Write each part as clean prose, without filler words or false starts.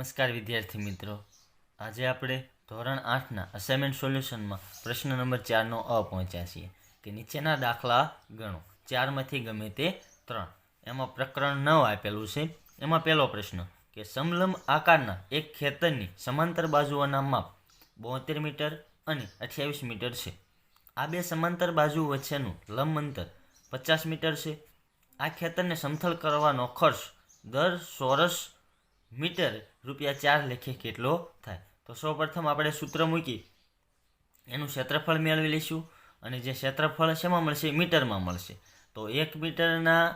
નમસ્કાર વિદ્યાર્થી મિત્રો, આજે આપણે ધોરણ 8ના અસાઇનમેન્ટ સોલ્યુશનમાં પ્રશ્ન નંબર 4નો અ પહોંચ્યા છીએ કે નીચેના દાખલા ગણો, 4માંથી ગમે તે 3. એમાં પ્રકરણ 9 આપેલું છે. એમાં પહેલો પ્રશ્ન કે સમલંબ આકારના એક ખેતરની સમાંતર બાજુઓના માપ 72 મીટર અને 28 મીટર છે. આ બે સમાંતર બાજુ વચ્ચેનું લંબ અંતર 50 મીટર છે. આ ખેતરને સમથળ કરવાનો ખર્ચ દર ચોરસ મીટર ₹4 લેખે કેટલો થાય? તો સૌપ્રથમ આપણે સૂત્ર મૂકી એનું ક્ષેત્રફળ મેળવી લઈશું, અને જે ક્ષેત્રફળ શેમાં મળશે? મીટરમાં મળશે. તો 1 મીટરના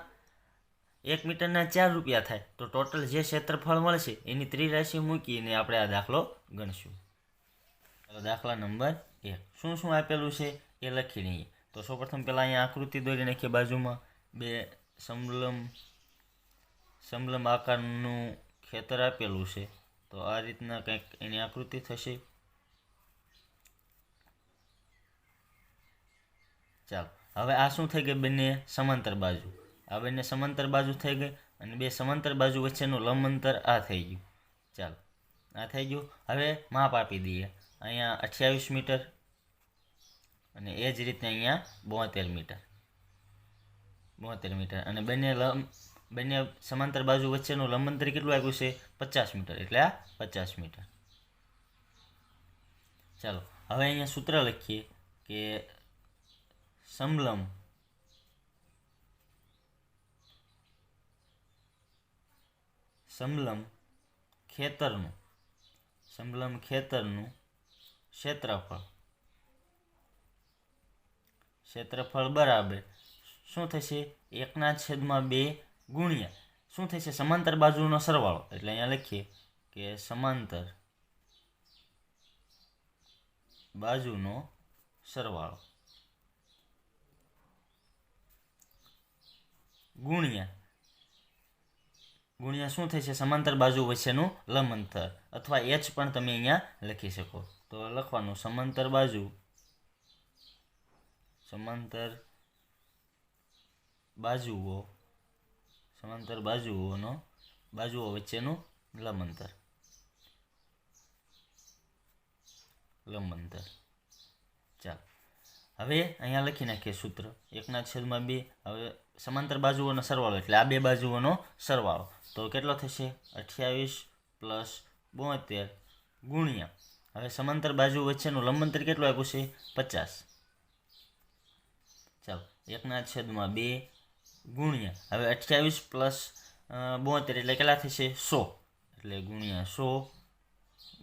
₹4 થાય. તો ટોટલ જે ક્ષેત્રફળ મળશે એની ત્રિરાશિ મૂકીને આપણે આ દાખલો ગણશું. ચાલો દાખલા નંબર 1. શું શું આપેલું છે એ લખી લઈએ. તો સૌપ્રથમ પહેલાં અહીંયા આકૃતિ દોરી નાખીએ. બાજુમાં બે સમલંબ આકારનું ખેતર આપેલું છે. તો આ રીતના કંઈક એની આકૃતિ થશે. ચાલો હવે આ શું થઈ ગઈ? બંને સમાંતર બાજુ. આ બંને સમાંતર બાજુ થઈ ગઈ, અને બે સમાંતર બાજુ વચ્ચેનું લંબ અંતર આ થઈ ગયું. ચાલો આ થઈ ગયું. હવે માપ આપી દઈએ. અહીંયા 28 મીટર અને એ જ રીતે અહીંયા 72 મીટર. અને બંને સમાંતર બાજુ વચ્ચેનું લંબ અંતર કેટલું આપ્યું છે? 50 મીટર. એટલે આ 50 મીટર. ચાલો હવે અહીંયા સૂત્ર લખીએ કે સમલંબ ખેતરનું ક્ષેત્રફળ બરાબર શું થશે? 1/2 ગુણ્યા શું થશે? સમાંતર બાજુનો સરવાળો. એટલે અહીંયા લખીએ કે સમાંતર બાજુનો સરવાળો ગુણ્યા શું થશે? સમાંતર બાજુ વચ્ચેનું લંબ અંતર, અથવા h પણ તમે અહીંયા લખી શકો. તો લખવાનું સમાંતર બાજુઓ વચ્ચેનું લંબ અંતર. ચાલો હવે અહીંયા લખી નાખીએ સૂત્ર 1/2. હવે સમાંતર બાજુઓનો સરવાળો એટલે આ બે બાજુઓનો સરવાળો. તો કેટલો થશે? 28 + 72 ગુણ્યા હવે સમાંતર બાજુ વચ્ચેનું લંબ અંતર કેટલું આપ્યું છે? 50. ચાલો 1/2 ગુણ્યા હવે 28 + 72 એટલે કેટલા થશે? 100. એટલે ગુણ્યા 100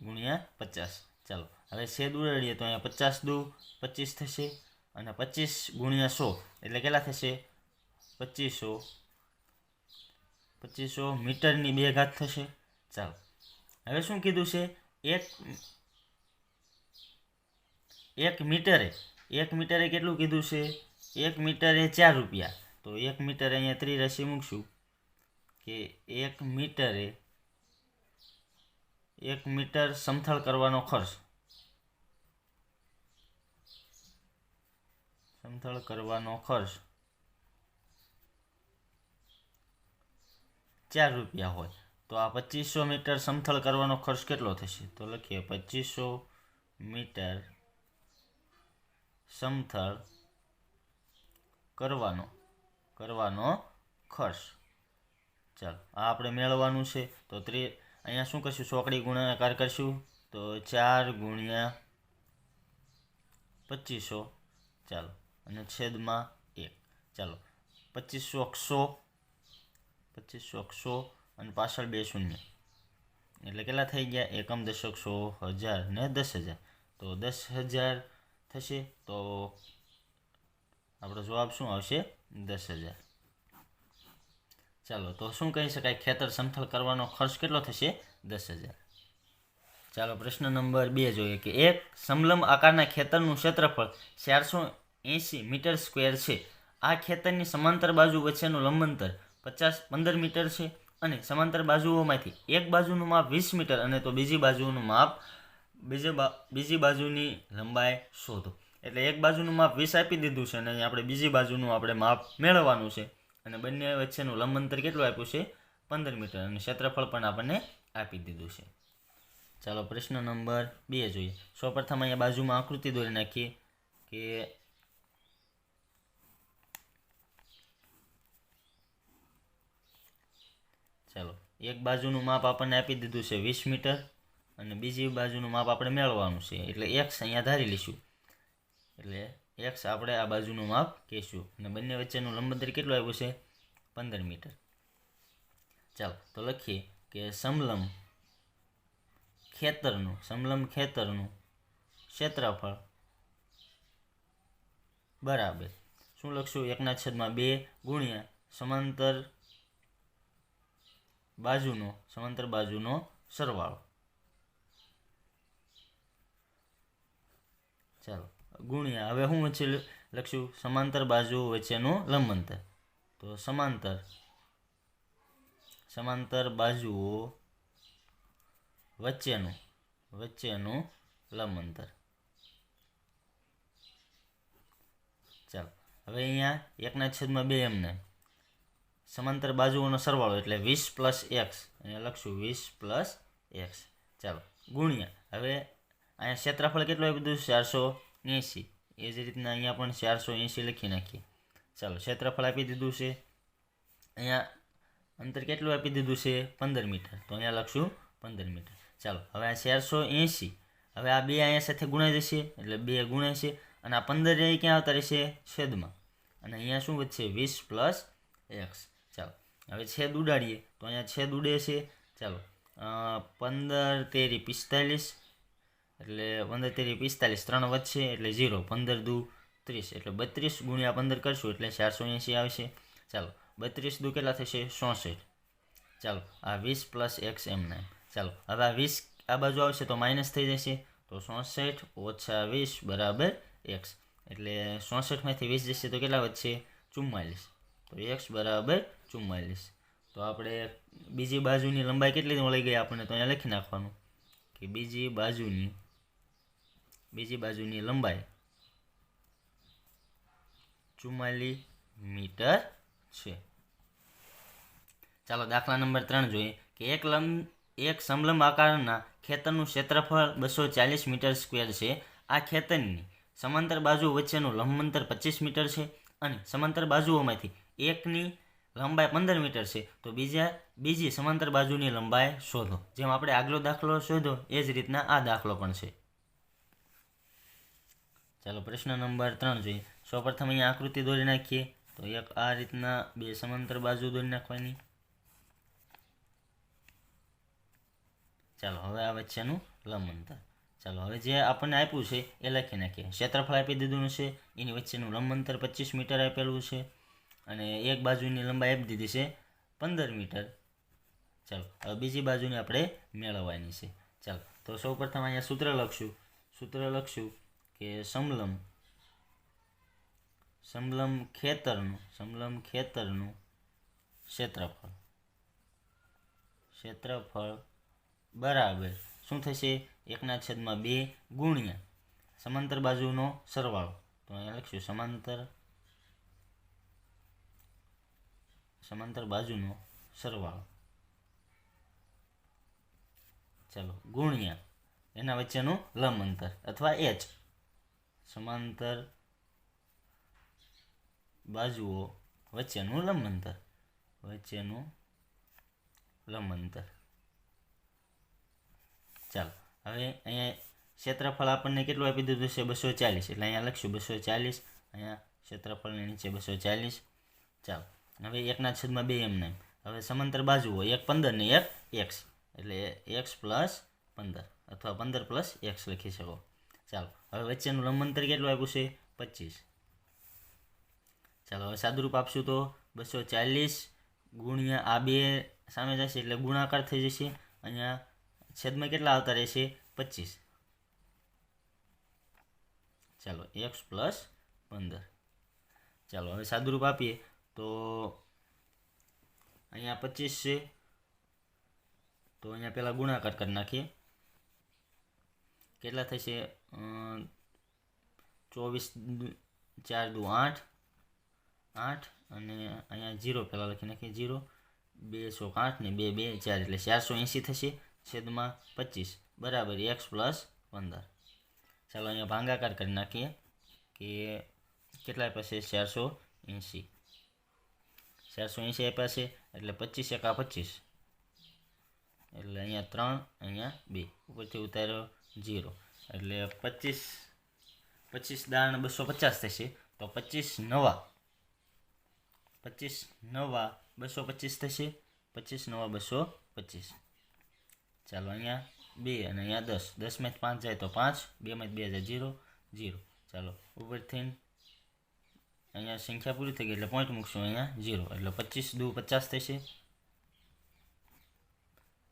ગુણ્યા 50. ચાલો હવે છેદ ઉડાડીએ તો અહીંયા 50 દુ 25 થશે, અને 25 ગુણ્યા 100 એટલે કેટલા થશે? 2500 મીટરની 2 ઘાત થશે. ચાલો હવે શું કીધું છે? એક મીટરે કેટલું કીધું છે? 1 મીટરે ₹4. તો 1 મીટર અહીંયા ત્રિરાશિ મૂકશું કે 1 મીટર સમથળ કરવાનો ખર્ચ ₹4 હોય. તો આ 2500 મીટર સમથળ કરવાનો ખર્ચ કેટલો થશે? તો લખીએ 2500 મીટર સમથળ કરવાનો ખર્ચ. ચાલો આ આપણે મેળવવાનું છે. તો અહીંયા શું કરશું? ચોકડી ગુણાકાર કરશું. તો 4 ગુણ્યા 2500. ચાલો અને છેદમાં 1. ચાલો 2500 અને પાછળ 2 શૂન્ય એટલે કેટલા થઈ ગયા? એકમ દશક 100 હજાર ને 10,000. તો 10,000 થશે. તો આપણો જવાબ શું આવશે? 10,000. ચાલો તો શું કહી શકાય? ખેતર સમથળ કરવાનો ખર્ચ કેટલો થશે? 10,000. ચાલો પ્રશ્ન નંબર 2 જોઈએ કે એક સમલંબ આકારના ખેતરનું ક્ષેત્રફળ 480 મીટર સ્ક્વેર છે. આ ખેતરની સમાંતર બાજુ વચ્ચેનું લંબ અંતર 15 મીટર છે, અને સમાંતર બાજુઓમાંથી એક બાજુનું માપ 20 મીટર અને તો બીજી બાજુની લંબાઈ શોધો. એટલે એક બાજુનું માપ 20 આપી દીધું છે, અને આપણે બીજી બાજુનું આપણે માપ મેળવવાનું છે. અને બંને વચ્ચેનું લંબ અંતર કેટલું આપ્યું છે? 15 મીટર, અને ક્ષેત્રફળ પણ આપણને આપી દીધું છે. ચાલો પ્રશ્ન નંબર 2 જોઈએ. સૌપ્રથમ અહીંયા બાજુમાં આકૃતિ દોરી નાખીએ કે ચાલો એક બાજુનું માપ આપણને આપી દીધું છે 20 મીટર અને બીજી બાજુનું માપ આપણે મેળવવાનું છે. એટલે x અહીંયા ધારી લઈશું. એટલે x આપણે આ બાજુનું માપ કહીશું અને બંને વચ્ચેનું લંબાંતર કેટલું આવ્યું છે? 15 મીટર. ચાલો તો લખીએ કે સમલંબ ખેતરનું ક્ષેત્રફળ બરાબર શું લખશું? 1/2 ગુણ્યા સમાંતર બાજુનો સરવાળો. ચાલો ગુણ્યા હવે શું વચ્ચે લખશું? સમાંતર બાજુ વચ્ચેનું લંબાંતર. તો સમાંતર બાજુઓ વચ્ચેનું લંબાંતર. ચાલો હવે અહીંયા 1/2 એમને સમાંતર બાજુઓનો સરવાળો એટલે 20 + x અહીંયા લખશું 20 + x. ચાલો ગુણ્યા હવે અહીંયા ક્ષેત્રફળ કેટલું આપી દીધું? 480. એ જ રીતના અહીંયા પણ 480 લખી નાખીએ. ચાલો ક્ષેત્રફળ આપી દીધું છે. અહીંયા અંતર કેટલું આપી દીધું છે? 15 મીટર. તો અહીંયા લખશું 15 મીટર. ચાલો હવે આ 480 હવે આ 2 અહીંયા સાથે ગુણાઈ જશે એટલે 2 ગુણાય છે અને આ 15 એ ક્યાં આવતા રહેશે? છેદમાં. અને અહીંયા શું વધશે? 20 + x. ચાલો હવે છેદ ઉડાડીએ તો અહીંયા છેદ ઉડે છે. ચાલો 15 તેરી 45 એટલે 15 તેરી 45 3 વધશે એટલે 0. 15 દુ 30 એટલે 32 ગુણ્યા 15 કરશું એટલે 480 આવશે. ચાલો 32 દુ કેટલા થશે? 64. ચાલો આ 20 + x એમને. ચાલો હવે આ 20 આ બાજુ આવશે તો માઇનસ થઈ જશે. તો 64 - 20 = x. એટલે 64માંથી 20 જશે તો કેટલા વધશે? 44. તો x = 44. તો આપણે બીજી બાજુની લંબાઈ કેટલી મળી ગઈ આપણને? તો અહીંયા લખી નાખવાનું કે બીજી બાજુની લંબાઈ 44 મીટર છે. ચાલો દાખલા નંબર 3 જોઈએ કે એક સમલંબ આકારના ખેતરનું ક્ષેત્રફળ 240 મીટર સ્ક્વેર છે. આ ખેતરની સમાંતર બાજુ વચ્ચેનું લંબાંતર 25 મીટર છે અને સમાંતર બાજુઓમાંથી એકની લંબાઈ 15 મીટર છે. તો બીજી સમાંતર બાજુની લંબાઈ શોધો. જેમ આપણે આગલો દાખલો શોધો એ જ રીતના આ દાખલો પણ છે. ચાલો પ્રશ્ન નંબર 3 જોઈએ. સૌપ્રથમ અહીંયા આકૃતિ દોરી નાખીએ. તો એક આ રીતના 2 સમાંતર બાજુ દોરી નાખવાની. ચાલો હવે આ વચ્ચેનું લંબાંતર. ચાલો હવે જે આપણને આપ્યું છે એ લખી નાખીએ. ક્ષેત્રફળ આપી દીધું છે, એની વચ્ચેનું લંબાંતર 25 મીટર આપેલું છે અને એક બાજુની લંબાઈ આપી દીધી છે 15 મીટર. ચાલો હવે બીજી બાજુની આપણે મેળવવાની છે. ચાલો તો સૌપ્રથમ અહીંયા સૂત્ર લખશું કે સમલંબ ખેતરનું ક્ષેત્રફળ બરાબર શું થશે? 1/2 ગુણ્યા સમાંતર બાજુનો સરવાળો. તો અહીંયા લખશું સમાંતર બાજુનો સરવાળો. ચાલો ગુણ્યા એના વચ્ચેનું લંબાંતર અથવા h. સમાંતર બાજુઓ વચ્ચેનું લંબાંતર. ચાલો હવે અહીંયા ક્ષેત્રફળ આપણને કેટલું આપી દીધું છે? 240. એટલે અહીંયા લખશું 240. અહીંયા ક્ષેત્રફળની નીચે 240. ચાલો હવે 1/2 એમને. હવે સમાંતર બાજુઓ એક 15 ને એક x એટલે x + 15 અથવા 15 + x લખી શકો. ચાલો હવે વચ્ચેનું લંબાંતર કેટલું આપ્યું છે? 25. ચાલો હવે સાદુરૂપ આપશું તો 240 ગુણ્યા આ 2 સામે જશે એટલે ગુણાકાર થઈ જશે. અહીંયા છેદમાં કેટલા આવતા રહેશે? 25. ચાલો x + 15. ચાલો હવે સાદુરૂપ આપીએ તો અહીંયા 25 છે તો અહીંયા પહેલાં ગુણાકાર કરી નાખીએ. કેટલા થશે? 24 4 દુ 8 અને અહીંયા 0 પહેલાં લખી નાખીએ. 0 2 * 8 ને 2 2 4 એટલે 480 થશે. છેદમાં 25 બરાબર x પ્લસ 15. ચાલો અહીંયા ભાગાકાર કરી નાખીએ કે કેટલા પાસે 480 આપ્યા છે એટલે 25 એકા 25 એટલે અહીંયા 3 અહીંયા 2 ઉપરથી ઉતાર્યો 0 એટલે 25 દાણ 250 થશે. તો 25 નવા 225 થશે. 25 નવા 225. ચાલો અહીંયા 2 અને અહીંયા 10 10માંથી 5 જાય તો 5 2માંથી 2 જાય 0 0. ચાલો ઉપરથી અહીંયા સંખ્યા પૂરી થઈ ગઈ એટલે પોઈન્ટ મૂકશું અહીંયા 0 એટલે 25 દુ 50 થશે.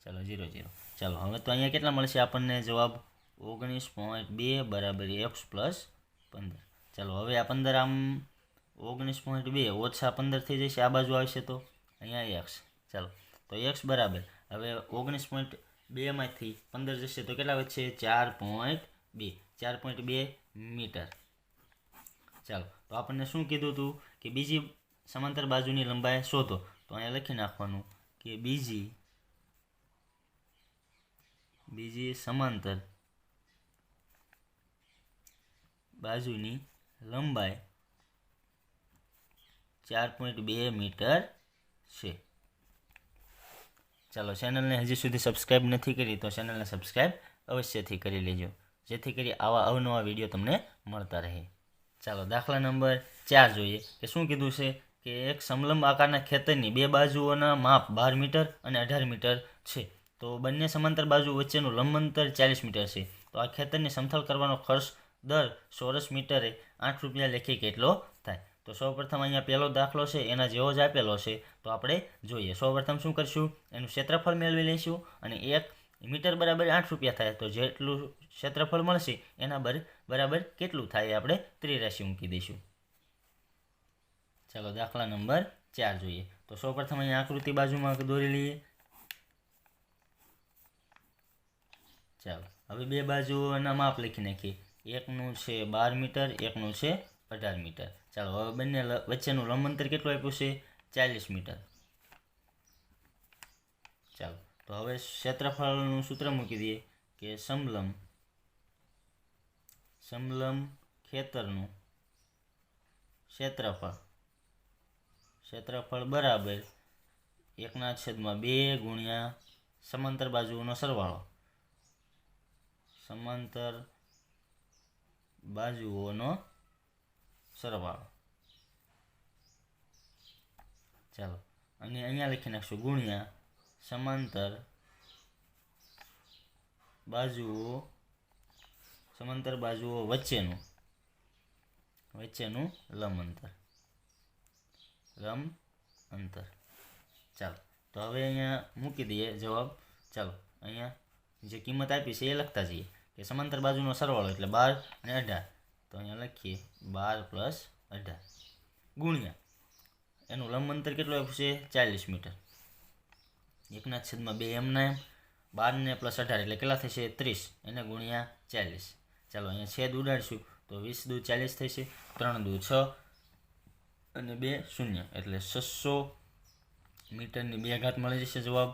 ચાલો 0 0. ચાલો હવે તો અહીંયા કેટલા મળશે આપણને જવાબ 19.2 બરાબર x પ્લસ 15. ચાલો હવે આ 15 આમ 19.2 ઓછા 15 થઈ જશે, આ બાજુ આવશે તો અહીંયા x. ચાલો તો x બરાબર હવે 19.2 માંથી 15 જશે તો કેટલા વધશે 4.2 મીટર. ચાલો તો આપણને શું કીધું હતું કે બીજી સમાંતર બાજુની લંબાઈ શોધો. તો અહીંયા લખી નાખવાનું કે બીજી સમાંતર બાજુની લંબાઈ 4.2 મીટર છે. ચાલો ચેનલને હજી સુધી સબસ્ક્રાઈબ નથી કરી તો ચેનલને સબસ્ક્રાઈબ અવશ્યથી કરી લેજો જેથી કરી આવા અવનવા વિડીયો તમને મળતા રહે. ચાલો દાખલા નંબર 4 જોઈએ કે શું કીધું છે કે એક સમલંબ આકારના ખેતરની બે બાજુઓના માપ 12 મીટર અને 18 મીટર છે. તો બંને સમાંતર બાજુ વચ્ચેનું લંબ અંતર 40 મીટર છે. તો આ ખેતરની સમથળ કરવાનો ખર્ચ દર ચોરસ મીટરે 8 રૂપિયા લેખે કેટલો થાય? તો સૌપ્રથમ અહીંયા પહેલો દાખલો છે એના જેવો જ આપેલો છે તો આપણે જોઈએ. સૌપ્રથમ શું કરશું એનું ક્ષેત્રફળ મેળવી લઈશું અને 1 મીટર બરાબર 8 રૂપિયા થાય તો જેટલું ક્ષેત્રફળ મળશે એના બરાબર કેટલું થાય આપણે ત્રિરાશિ મૂકી દઈશું. ચાલો દાખલા નંબર 4 જોઈએ. તો સૌપ્રથમ અહીંયા આકૃતિ બાજુમાં દોરી લઈએ. ચાલો હવે બે બાજુના માપ લખી નાખીએ. એકનું છે 12 મીટર એકનું છે 18 મીટર. ચાલો હવે બંને વચ્ચેનું લંબ અંતર કેટલું આપ્યું છે 40 મીટર. ચાલો તો હવે ક્ષેત્રફળનું સૂત્ર મૂકી દઈએ કે સમલંબ ખેતરનું ક્ષેત્રફળ બરાબર 1/2 ગુણ્યા સમાંતર બાજુઓનો સરવાળો. ચાલો અને અહીંયા લખી નાખશું ગુણ્યા સમાંતર બાજુઓ વચ્ચેનું લંબ અંતર. ચાલો તો હવે અહીંયા મૂકી દઈએ જવાબ. ચાલો અહીંયા જે કિંમત આપી છે એ લખતા જઈએ કે સમાંતર બાજુનો સરવાળો એટલે 12 અને 18. તો અહીંયા લખીએ 12 પ્લસ 18 ગુણ્યા એનું લંબ અંતર કેટલું આપ્યું છે 40 મીટર. 1/2 એમના 12 ને પ્લસ 18 એટલે કેટલા થશે 30 એને ગુણ્યા 40. ચાલો અહીંયા છેદ ઉડાડશું તો 20 દુ 40 થશે 3 દુ 6 અને 2 0 એટલે 600 મીટરની 2 ઘાત મળી જશે જવાબ.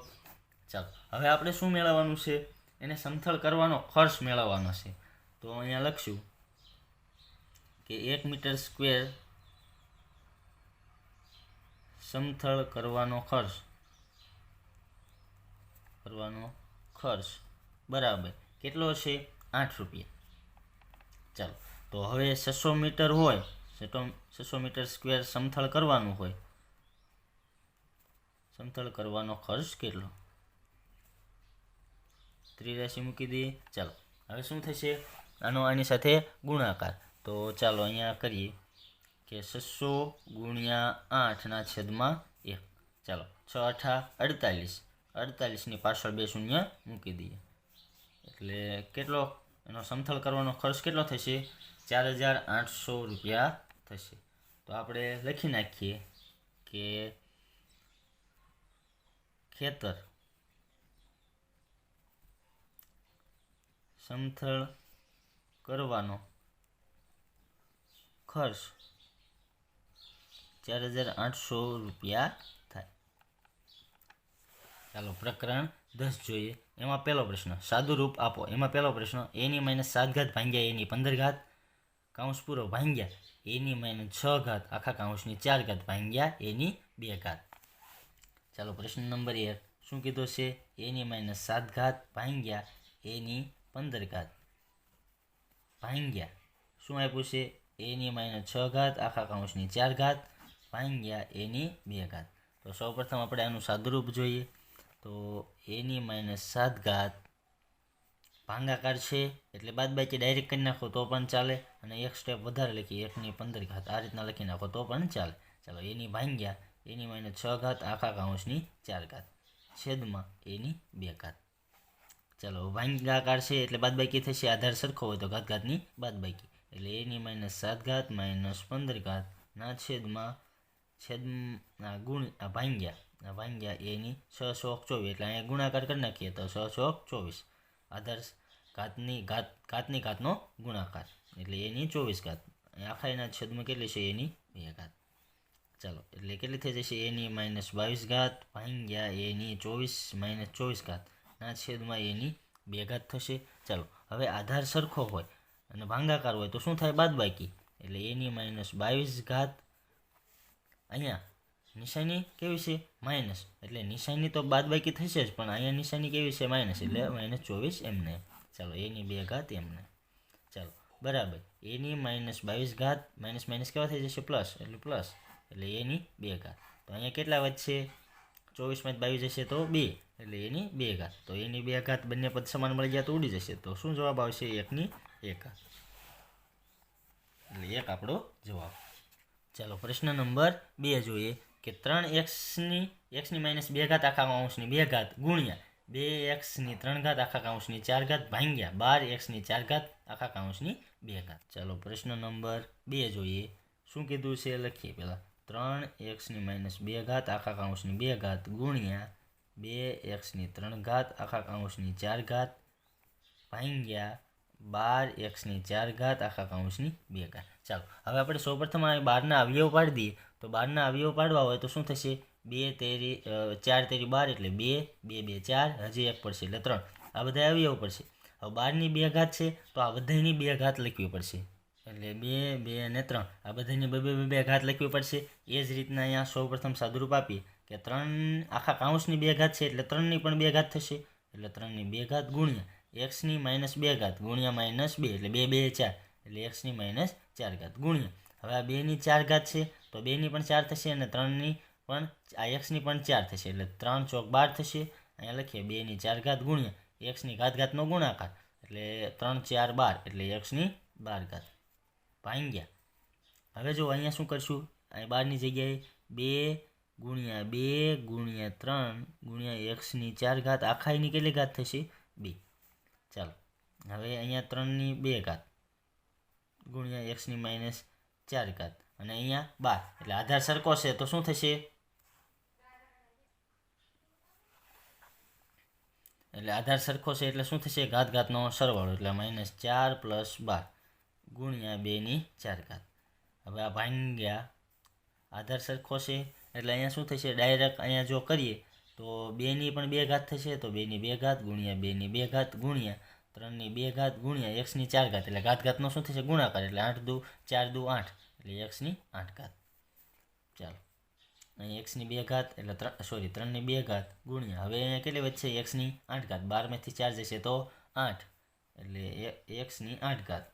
ચાલો હવે આપણે શું મેળવવાનું છે એને સમથળ કરવાનો ખર્ચ મેળવવાનો છે. તો અહીંયા લખશું કે 1 મીટર સ્ક્વેર સમથળ કરવાનો ખર્ચ બરાબર કેટલો છે 8 રૂપિયા. ચાલો તો હવે 600 મીટર હોય 600 મીટર સ્ક્વેર સમથળ કરવાનો ખર્ચ કેટલો ત્રિરાશિ મૂકી દઈએ. ચાલો હવે શું થશે આની સાથે ગુણાકાર. તો ચાલો અહીંયા કરીએ કે 600 ગુણ્યા 8/1. ચાલો 6 8 48 ની પાછળ 2 શૂન્ય મૂકી દઈએ એટલે કેટલો એનો સમથળ કરવાનો ખર્ચ કેટલો થશે 4800 રૂપિયા થશે. તો આપણે લખી નાખીએ કે ખેતર સમથળ કરવાનો ખર્ચ 4800 રૂપિયા થાય. ચાલો પ્રકરણ 10 જોઈએ. એમાં પહેલો પ્રશ્ન, સાદું રૂપ આપો. એમાં પહેલો પ્રશ્ન, એની -7 ઘાત ભાગ્યા એની 15 ઘાત કૌંસ પૂરો ભાગ્યા એની -6 ઘાત આખા કૌંસની 4 ઘાત ભાગ્યા એની 2 ઘાત. ચાલો પ્રશ્ન નંબર 1 શું કીધું છે? એની -7 ઘાત ભાગ્યા એની 15 ઘાત ભાગ્યા શું આપ્યું છે? એની -6 ઘાત આખા કૌંસની 4 ઘાત ભાગ્યા એની 2 ઘાત. તો સૌપ્રથમ આપણે આનું સાદુરૂપ જોઈએ. તો એની -7 ઘાત ભાગાકાર છે એટલે બાદબાકી ડાયરેક્ટ કરી નાખો તો પણ ચાલે, અને એક સ્ટેપ વધારે લખીએ 1ની 15 ઘાત આ રીતના લખી નાખો તો પણ ચાલે. ચાલો એની ભાગ્યા એની -6 ઘાત આખા કૌંસની 4 ઘાત છેદમાં એની 2 ઘાત. ચાલો ભાગાકાર છે એટલે બાદબાકી થશે, આધાર સરખો હોય તો ઘાતની બાદબાકી, એટલે એની -7 ઘાત -15 ઘાત ના છેદમાં ભાગ્યા એની 6 ચોક 24, એટલે અહીંયા ગુણાકાર કરી નાખીએ તો 6 ચોક 24, આધાર ઘાતની ઘાતનો ગુણાકાર એટલે એની 24 ઘાત. આખા એના છેદમાં કેટલી છે? એની 2 ઘાત. ચાલો એટલે કેટલી થઈ જશે? એની -22 ઘાત ભાગ્યા એની 24 -24 ઘાત ના છેદમાં એની 2 ઘાત થશે. ચાલો હવે આધાર સરખો હોય અને ભાગાકાર હોય તો શું થાય? બાદબાકી, એટલે એની -22 ઘાત, અહીંયા નિશાની કેવી છે? માઇનસ, એટલે નિશાની તો બાદબાકી થશે જ, પણ અહીંયા નિશાની કેવી છે? માઇનસ, એટલે -24 એમને. ચાલો એની 2 ઘાત એમને. ચાલો બરાબર, એની -22 ઘાત માઇનસ માઇનસ કેવા થઈ જશે? પ્લસ, એટલે પ્લસ, એટલે એની 2 ઘાત. તો અહીંયા કેટલા વધશે? 24 માંથી 22 જશે તો 2, એટલે એની 2 ઘાત. તો એની 2 ઘાત બંને પદ સમાન મળી ગયા તો ઉડી જશે. તો શું જવાબ આવશે? 1ની 1 ઘાત, એટલે 1 આપણો જવાબ. ચાલો પ્રશ્ન નંબર 2 જોઈએ કે 3x ની -2 ઘાત આખા કૌંસની 2 ઘાત ગુણ્યા 2x ની 3 ઘાત આખા કૌંસની 4 ઘાત ભાગ્યા 12x ની 4 ઘાત આખા કૌંસની 2 ઘાત. ચાલો પ્રશ્ન નંબર 2 જોઈએ. શું કીધું છે? લખીએ પહેલાં. 3x ની -2 ઘાત આખા કૌંસની 2 ઘાત ગુણ્યા 2x ની 3 ઘાત આખા કૌંસની 4 ઘાત ભાગ્યા 12x ની 4 ઘાત આખા કૌંસની 2 ઘાત. ચાલો હવે આપણે સૌપ્રથમ આ 12ના અવયવ પાડી દઈએ. તો 12ના અવયવ પાડવા હોય તો શું થશે? 2 તેરી 4 તેરી 12, એટલે 2 2 2 4, હજી 1 પડશે એટલે 3. આ બધા અવયવ પડશે. હવે 12ની 2 ઘાત છે તો આ બધાની 2 ઘાત લખવી પડશે, એટલે 2 2 અને 3 આ બધાની 2 2 ઘાત લખવી પડશે. એ જ રીતના અહીંયા સૌપ્રથમ સાદુરૂપ આપીએ કે 3 આખા કૌંસની 2 ઘાત છે એટલે 3ની પણ 2 ઘાત થશે, એટલે 3ની 2 ઘાત ગુણ્યા x ની -2 ઘાત ગુણ્યા -2, એટલે 2 2 4, એટલે x ની -4 ઘાત ગુણ્યા હવે આ 2ની 4 ઘાત છે તો 2ની પણ 4 થશે, અને 3ની પણ આ x ની પણ 4 થશે, એટલે 3 ચોક 12 થશે. અહીંયા લખીએ 2ની 4 ઘાત ગુણ્યા x ની ઘાતનો ગુણાકાર, એટલે 3 4 12, એટલે x ની 12 ઘાત ભાગ્યા. હવે જો અહીંયા શું કરશું? અહીં 12ની જગ્યાએ 2 ગુણ્યા 2 ગુણ્યા 3 ગુણ્યા x ની 4 ઘાત આખા એની કેટલી ઘાત થશે? 2. ચાલો હવે અહીંયા 3ની 2 ઘાત ગુણ્યા x ની -4 ઘાત, અને અહીંયા 12, એટલે આધાર સરખો છે તો શું થશે? એટલે આધાર સરખો છે એટલે શું થશે? ઘાતનો સરવાળો, એટલે -4 + 12 ગુણ્યા 2ની 4 ઘાત. હવે આ ભાગ્યા આધાર સરખો છે એટલે અહીંયા શું થશે? ડાયરેક્ટ અહીંયા જો કરીએ તો 2ની પણ 2 ઘાત થશે, તો 2ની 2 ઘાત ગુણ્યા 2ની 2 ઘાત ગુણ્યા 3ની 2 ઘાત ગુણ્યા x ની 4 ઘાત, એટલે ઘાતનો શું થશે? ગુણાકાર, એટલે 8 દુ 4 દુ 8, એટલે x ની 8 ઘાત. ચાલો અહીં x ની 2 ઘાત એટલે 3ની 2 ઘાત ગુણ્યા હવે અહીંયા કેટલી વધશે? x ની 8 ઘાત, 12માંથી 4 જશે તો 8, એટલે x ની 8 ઘાત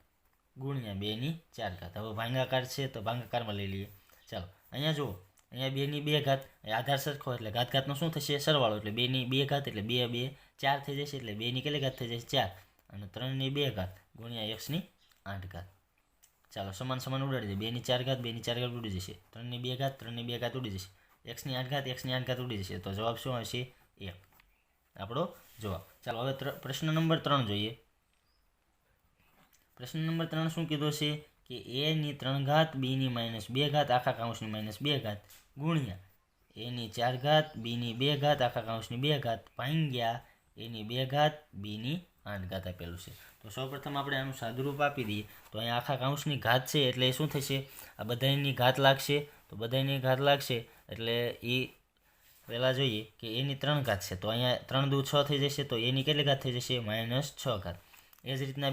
ગુણ્યા 2ની 4 ઘાત. હવે ભાગાકાર છે તો ભાગાકારમાં લઈ લઈએ. ચાલો અહીંયા જુઓ, અહીંયા 2ની 2 ઘાત આધાર સરખો એટલે ઘાતનો શું થશે? સરવાળો, એટલે 2ની 2 ઘાત એટલે 2 2 4 થઈ જશે, એટલે 2ની કેટલી ઘાત થઈ જશે? 4, અને 3ની 2 ઘાત ગુણ્યા x ની 8 ઘાત. ચાલો સમાન સમાન ઉડાડી દે, 2ની 4 ઘાત 2ની 4 ઘાત ઉડી જશે, 3ની 2 ઘાત 3ની 2 ઘાત ઉડી જશે, x ની 8 ઘાત x ની 8 ઘાત ઉડી જશે. તો જવાબ શું આવશે? 1 આપણો જવાબ. ચાલો હવે પ્રશ્ન નંબર 3 જોઈએ. પ્રશ્ન નંબર 3 શું કીધો છે કે a ની 3 ઘાત b ની -2 ઘાત આખા કૌંસની -2 ઘાત ગુણ્યા a ની 4 ઘાત b ની 2 ઘાત આખા કૌંસની 2 ઘાત ભાગ્યા a ની 2 ઘાત b ની 8 ઘાત આપેલું છે. તો સૌપ્રથમ આપણે આનું સાદુરૂપ આપી દઈએ. તો અહીંયા આખા કૌંસની ઘાત છે એટલે શું થશે? આ બધાની ઘાત લાગશે, તો બધાની ઘાત લાગશે એટલે એ પહેલાં જોઈએ કે એની 3 ઘાત છે, તો અહીંયા 3 દુ 6 થઈ જશે, તો એની કેટલી ઘાત થઈ જશે? -6 ઘાત. એ જ રીતના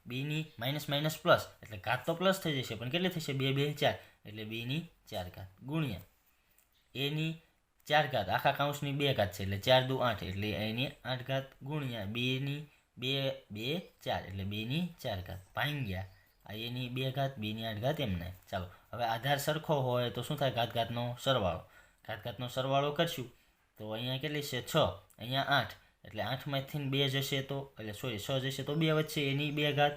બીની માઇનસ માઇનસ પ્લસ, એટલે ઘાત તો પ્લસ થઈ જશે, પણ કેટલી થશે? 2 2 4, એટલે બીની 4 ઘાત ગુણ્યા એની 4 ઘાત, આખા કાઉન્સની 2 ઘાત છે, એટલે 4 દુ 8, એટલે એની 8 ઘાત ગુણ્યા બીની 2 2 4, એટલે બીની 4 ઘાત ભાંગ્યા આ એની 2 ઘાત, બીની 8 ઘાત એમને. ચાલો, હવે આધાર સરખો હોય તો શું થાય? ઘાત ઘાતનો સરવાળો. ઘાત ઘાતનો સરવાળો કરશું તો અહીંયા કેટલી છે? 6, અહીંયા 8, એટલે 8માંથી 2 જશે તો, એટલે સોરી 6 જશે તો 2 વચ્ચે એની 2 ઘાત,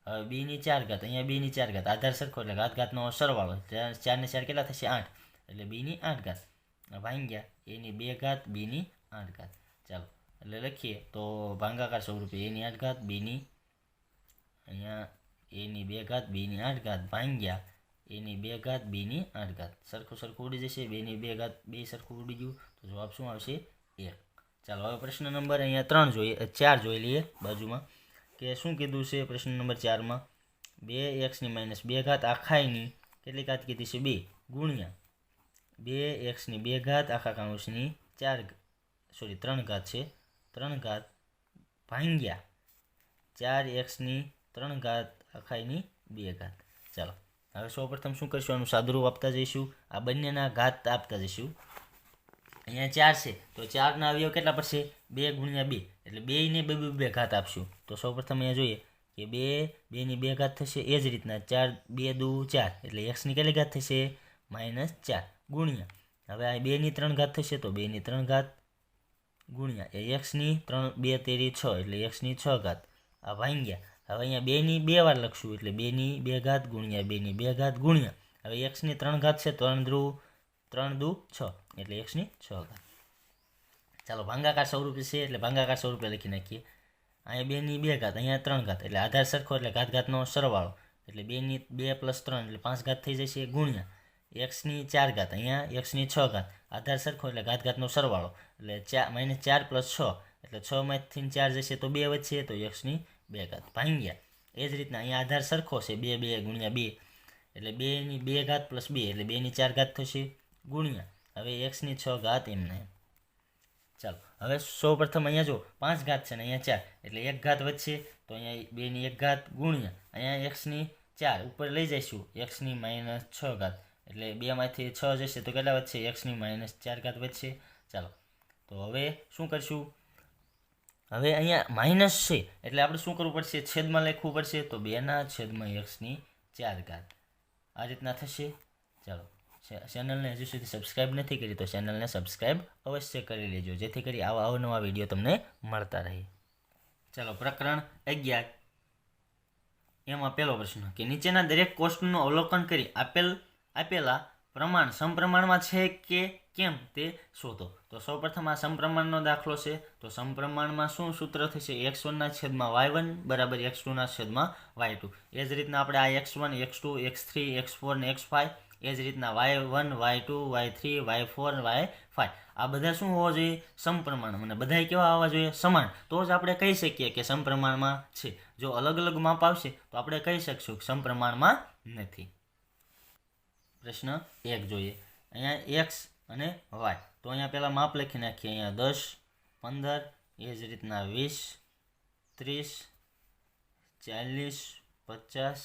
હવે બીની 4 ઘાત, અહીંયા બીની 4 ઘાત, આધાર સરખો એટલે ઘાત ઘાતનો સરવાળો. 4 ને 4 કેટલા થશે? 8, એટલે બીની 8 ઘાત ભાંગ્યા એની 2 ઘાત, બીની 8 ઘાત. ચાલો, એટલે લખીએ તો ભાગાકાર સ્વરૂપે એની 8 ઘાત, બીની અહીંયા એની 2 ઘાત, બીની 8 ઘાત ભાંગ્યા એની 2 ઘાત, બીની 8 ઘાત. સરખું સરખું ઉડી જશે, બેની 2 ઘાત, 2 સરખું ઉડી ગયું, તો જવાબ શું આવશે? 1. ચાલો, હવે પ્રશ્ન નંબર અહીંયા 4 જોઈ લઈએ બાજુમાં, કે શું કીધું છે પ્રશ્ન નંબર 4માં? 2x ની -2 ઘાત આખાઈની કેટલી ઘાત કીધી છે? 2 ગુણ્યા 2x ની 2 ઘાત આખા કાઉન્સની 3 ઘાત છે, 3 ઘાત ભાંગ્યા 4x ની 3 ઘાત આખાઈની 2 ઘાત. ચાલો, હવે સૌપ્રથમ શું કરશું? આનું સાદુરૂપ આપતા જઈશું, આ બંનેના ઘાત આપતા જઈશું. અહીંયા 4 છે, તો 4ના અવયવ કેટલા પડશે? 2 ગુણ્યા 2, એટલે 2 ને 2 2 ઘાત આપશું. તો સૌપ્રથમ અહીંયા જોઈએ કે 2 ની 2 ઘાત થશે, એ જ રીતના 4 2 દુ 4, એટલે x ની કેટલી ઘાત થશે? -4 ગુણ્યા, હવે આ 2 ની 3 ઘાત થશે, તો 2 ની 3 ઘાત ગુણ્યા x ની 3 2 તેરી 6, એટલે x ની 6 ઘાત આ ભાંગ્યા, હવે અહીંયા 2 ની 2 વાર લખશું, એટલે 2 ની 2 ઘાત ગુણ્યા 2 ની 2 ઘાત ગુણ્યા, હવે x ની 3 ઘાત છે, 3 દુ 6, એટલે x ની 6 ઘાત. ચાલો, ભાગાકાર સ્વરૂપે છે, એટલે ભાગાકાર સ્વરૂપે લખી નાખીએ. અહીંયા 2 ની 2 ઘાત, અહીંયા 3 ઘાત, એટલે આધાર સરખો એટલે ઘાત ઘાતનો સરવાળો, એટલે 2 ની 2 + 3, એટલે 5 ઘાત થઈ જશે ગુણ્યા x ની 4 ઘાત, અહીંયા x ની 6 ઘાત, આધાર સરખો એટલે ઘાત ઘાતનો સરવાળો, એટલે -4 + 6, એટલે 6માંથી 4 જશે તો 2 વચ્ચે, તો x ની 2 ઘાત ભાંગ્યા એ જ રીતના અહીંયા આધાર સરખો છે, 2 2 ગુણ્યા 2, એટલે 2 ની 2 ઘાત + 2, એટલે 2 ની 4 ઘાત થશે ગુણ્યા હવે x ની 6 ઘાત એમને. ચાલો, હવે સૌપ્રથમ અહીંયા જો 5 ઘાત છે ને અહીંયા 4, એટલે 1 ઘાત વચ્ચે, તો અહીંયા 2 ની 1 ઘાત ગુણ્યા અહીંયા x ની 4 ઉપર લઈ જઈશું, x ની -6 ઘાત, એટલે 2માંથી 6 જશે તો કેટલા વધશે? x ની -4 ઘાત વધશે. ચાલો, તો હવે શું કરશું? હવે અહીંયા માઇનસ છે, એટલે આપણે શું કરવું પડશે? છેદમાં લખવું પડશે, તો 2/x ની 4 ઘાત આ રીતના થશે. ચાલો, ચેનલને હજુ સુધી સબસ્ક્રાઈબ નથી કરી તો ચેનલને સબસ્ક્રાઈબ અવશ્ય કરી લેજો, જેથી કરી આવા અવનવા વિડીયો તમને મળતા રહે. ચાલો, પ્રકરણ 11 એમાં પહેલો પ્રશ્ન કે નીચેના દરેક કોષ્ટકનું અવલોકન કરી આપેલા પ્રમાણ સમપ્રમાણમાં છે કે કેમ તે શોધો. તો સૌપ્રથમ આ સમપ્રમાણનો દાખલો છે, તો સમપ્રમાણમાં શું સૂત્ર થશે? x1/y1 = x2/y2. એ જ રીતના આપણે આ x1 x2 x3 x4 ને x5, એ જ રીતના y1 y2 y3 y4 y5 આ બધા શું હોવા જોઈએ? સમપ્રમાણ, અને બધા કેવા આવવા જોઈએ? સમાન. તો જ આપણે કહી શકીએ કે સમપ્રમાણમાં છે. જો અલગ અલગ માપ આવશે તો આપણે કહી શકશું કે સમપ્રમાણમાં નથી. પ્રશ્ન 1 જોઈએ. અહીંયા x અને y, તો અહીંયા પહેલાં માપ લખી નાખીએ. અહીંયા 10 15, એ જ રીતના 20 30 40 50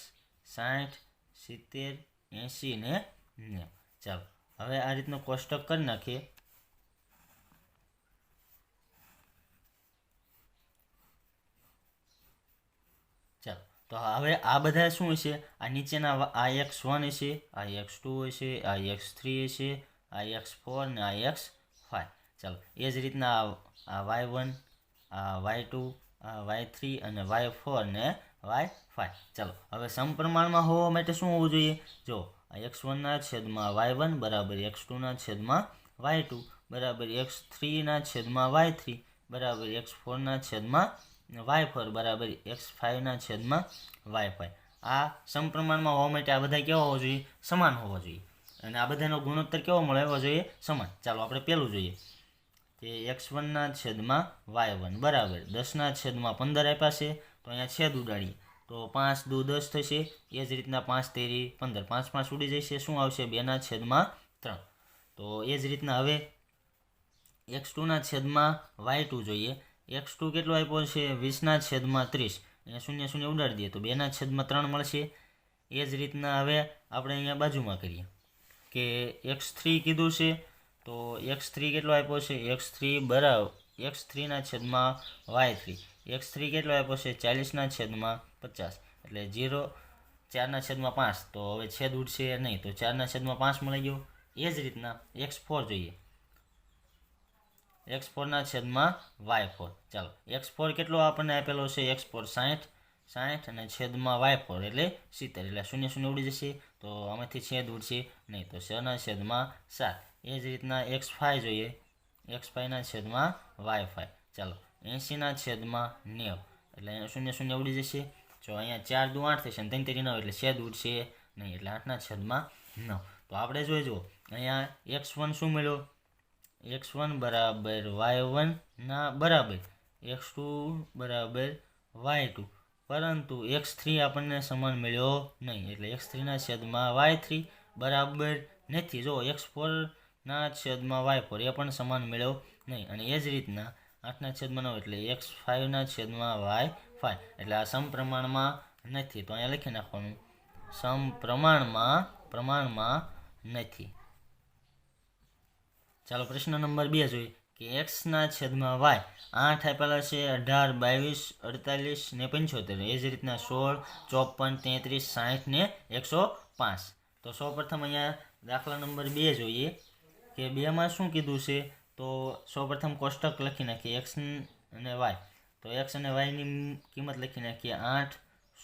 60 70 80 ને 90. ચાલો, હવે આ રીતનું કોષ્ટક કરી નાખીએ. ચાલો, તો હવે આ બધા શું હશે? આ નીચેના આ x1 હશે, આ x2 હશે, આ x3 હશે, આ x4 ને આ x5. ચાલો, એ જ રીતના આ y1 આ y2 આ y3 અને y4 ને y5. ચાલો, હવે સમપ્રમાણમાં હોવા માટે શું હોવું જોઈએ? જો આ x1/y1 = x2/y2 = x3/y3 = x4/y4 = x5/y5. આ સમપ્રમાણમાં હોવા માટે આ બધા કેવા હોવા જોઈએ? સમાન હોવા જોઈએ, અને આ બધાનો ગુણોત્તર કેવો મળવો જોઈએ? સમાન. ચાલો, આપણે પહેલું જોઈએ કે x1/y1 બરાબર 10/15 આપ્યા છે, તો અહીંયા છેદ ઉડાડીએ તો 5 દુ 10 થશે. એ જ રીતના 5 તેરી 15, 5 5 ઉડી જશે, શું આવશે? 2/3. તો એ જ રીતના હવે x2 છેદમાં y2 જોઈએ. x2 કેટલો આપ્યો છે 20 છેદમાં 30. અહીંયા શૂન્ય શૂન્ય ઉડાડી દઈએ તો 2 છેદમાં 3 મળશે. એ જ રીતના હવે આપણે અહીંયા બાજુમાં કરીએ કે x3 કીધું છે તો x3 કેટલો આપ્યો છે x3 બરાબર x3 છેદમાં y3. x3 કેટલો આપ્યો છે 40 છેદમાં 50 એટલે 0 4 છેદમાં 5. તો હવે છેદ ઉડશે નહીં તો 4 છેદમાં 5 મળી ગયો. એ જ રીતના x4 જોઈએ. x4 છેદમાં y4. ચાલો x4 કેટલો આપણને આપેલો છે x4 60 અને છેદમાં y4 એટલે 70 એટલે શૂન્ય શૂન્ય ઉડી જશે તો આમાંથી છેદ ઉડશે નહીં તો 6 છેદમાં 7. એ જ રીતના x5 જોઈએ. x5 છેદમાં y5. ચાલો 80 છેદમાં 90 એટલે શૂન્ય શૂન્ય ઉડી જશે. જો અહીંયા 4 દુ 8 થશે અને 3 તેરી 9 એટલે છેદ ઉડશે નહીં એટલે 8 છેદમાં 9. તો આપણે જોઈ જુઓ અહીંયા x1 શું મળ્યો x1 બરાબર y1 બરાબર x2 બરાબર y2 પરંતુ x3 આપણને સમાન મળ્યો નહીં એટલે x3 છેદમાં y3 બરાબર નથી. જો x4 છેદમાં y4 એ પણ સમાન મળ્યો નહીં અને એ જ રીતના 8 છેદમાં 9 એટલે x5 છેદમાં y5 એટલે આ સમપ્રમાણમાં નથી. તો અહીંયા લખી નાખવાનું પ્રમાણમાં નથી. ચાલો પ્રશ્ન નંબર 2 જોઈએ કે x છેદમાં y 8 આપેલા છે 18 22 48 ને 75. એ જ રીતના 16 54 33 60 ને 105. તો સૌપ્રથમ અહીંયા દાખલા નંબર 2 જોઈએ કે 2માં શું કીધું છે તો સૌપ્રથમ કોષ્ટક લખી નાખીએ x અને y. તો x અને y ની કિંમત લખી નાખીએ 8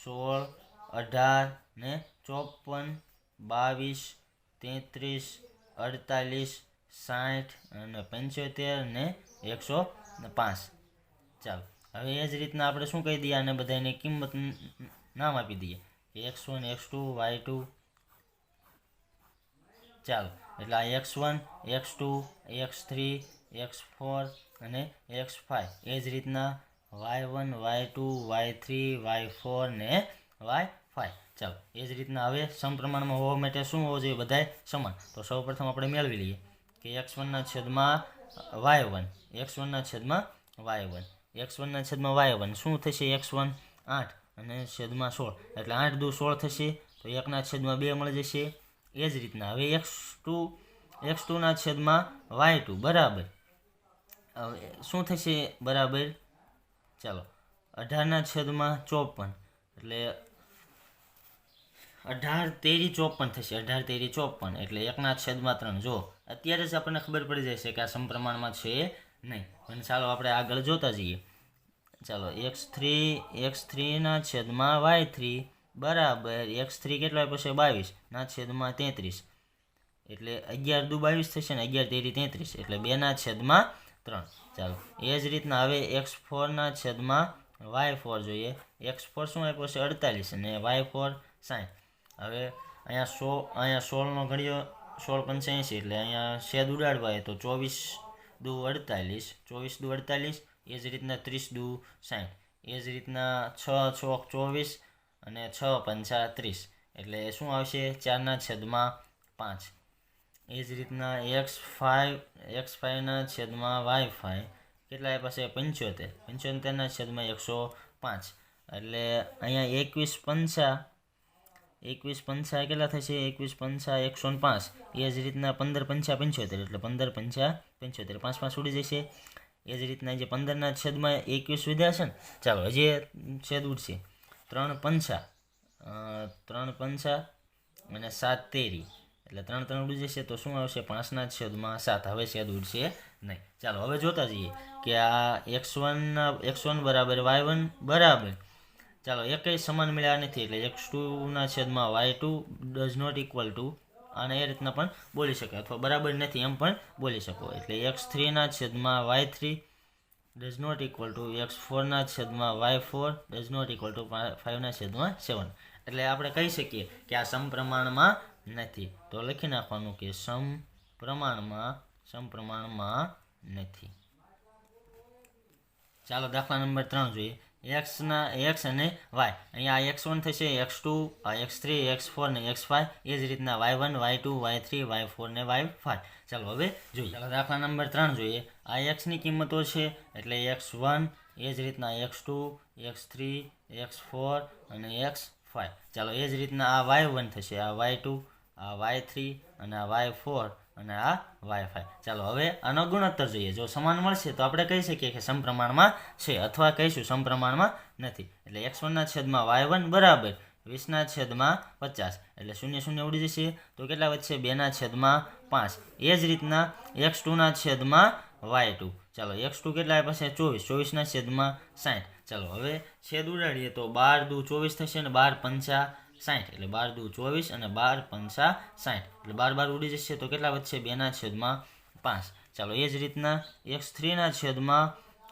16 18 ને 54 22 33 48 60 અને 75 ને 105. ચાલો હવે એ જ રીતના આપણે શું કહી દઈએ આને બધાની કિંમત નામ આપી દઈએ કે x1 x2 y2. ચાલો એટલે આ x1 x2 x3 x4 અને x5. એ જ રીતના y1 y2 y3 y4 ને y5. ચાલો એ જ રીતના હવે સમપ્રમાણમાં હોવા માટે શું હોવું જોઈએ બધાય સમાન. તો સૌપ્રથમ આપણે મેળવી લઈએ કે x1 છેદમાં y1 x1 છેદમાં y1 x1 છેદમાં y1 શું થશે x1 8 અને છેદમાં 16 એટલે 8 દુ 16 થશે તો 1 છેદમાં 2 મળી જશે. એ જ રીતના હવે x2 છેદમાં y2 બરાબર શું થશે બરાબર ચાલો 18 છેદમાં 54 એટલે 18 તેરી 54 થશે 18 તેરી 54 એટલે 1 છેદમાં 3. જો અત્યારે જ આપણને ખબર પડી જશે કે આ સમપ્રમાણમાં છે નહીં પણ ચાલો આપણે આગળ જોતા જઈએ. ચાલો x3 છેદમાં y3 બરાબર x3 કેટલો આપ્યો છે 22 છેદમાં 33 એટલે 11 દુ 22 થશે ને 11 તેરી 33 એટલે 2 છેદમાં 3. ચાલો એ જ રીતના હવે x4 છેદમાં y4 જોઈએ. x4 શું આપ્યો છે 48 અને y4 60. હવે અહીંયા 16 ઘડિયો 16 85 એટલે અહીંયા છેદ ઉડાડવા તો 24 દુ 48 24 દુ 48. એ જ રીતના 30 દુ 60. એ જ રીતના 6 ચોક 24 અને 6 પંચા 30 એટલે શું આવશે 4 છેદમાં 5. એ જ રીતના x5 છેદમાં y5 કેટલા આપ્યા છે 75 છેદમાં 105 એટલે અહીંયા 21 પંચા કેટલા થશે 21 પંચા 105. એ જ રીતના 15 પંચા 75 એટલે 15 પંચા 75 5 ઉડી જશે. એ જ રીતના જે 15 છેદમાં 21 વિધા છે ને ચાલો હજી છેદ ઉડશે 3 પંચા અને 7 તેરી એટલે 3 ઉડી જશે તો શું આવશે 5 છેદમાં 7. હવે છેદ ઉડશે નહીં. ચાલો હવે જોતા જઈએ કે આ x1 બરાબર y1 બરાબર ચાલો એકઈ સમાન મળ્યા નથી એટલે x2 છેદમાં y2 does not equal to અને એ રીતના પણ બોલી શકે અથવા બરાબર નથી એમ પણ બોલી શકો. એટલે x3 છેદમાં y3 does not equal to x4 છેદમાં y4 does not equal to 5 છેદમાં 7. એટલે આપણે કહી શકીએ કે આ સમપ્રમાણમાં નથી. તો લખી નાખવાનું કે સમપ્રમાણમાં નથી. ચાલો દાખલા નંબર 3 જોઈએ એક્સ અને વાય. અહીંયા આ x1 થશે, x2, આ x3, x4 ને x5. એ જ રીતના y1, y2, y3, y4 ને y5. ચાલો હવે જોઈએ. ચાલો દાખલા નંબર 3 જોઈએ. આ એક્સની કિંમતો છે એટલે x1, એ જ રીતના x2, x3, x4 અને x5. ચાલો એ જ રીતના આ y1 થશે, આ y2, આ y3 અને આ y4 અને આ y5. ચાલો હવે આનો ગુણોત્તર જોઈએ. જો સમાન મળશે તો આપણે કહી શકીએ કે સમપ્રમાણમાં છે, અથવા કહીશું સમપ્રમાણમાં નથી. એટલે x1 છેદમાં y1 બરાબર 20/50. એટલે 0 0 ઉડી જશે તો કેટલા વધશે? 2/5. એ જ રીતના x2 છેદમાં y2. ચાલો x2 કેટલા આપ્યા છે? 24. 24/60. ચાલો હવે છેદ ઉડાડીએ તો 12 દુ 24 થશે ને 12 પંચા 60. એટલે 12 દુ 24 અને 12 પંચા 60. એટલે 12 ઉડી જશે તો કેટલા વધશે? 2/5. ચાલો એ જ રીતના x3 છેદમાં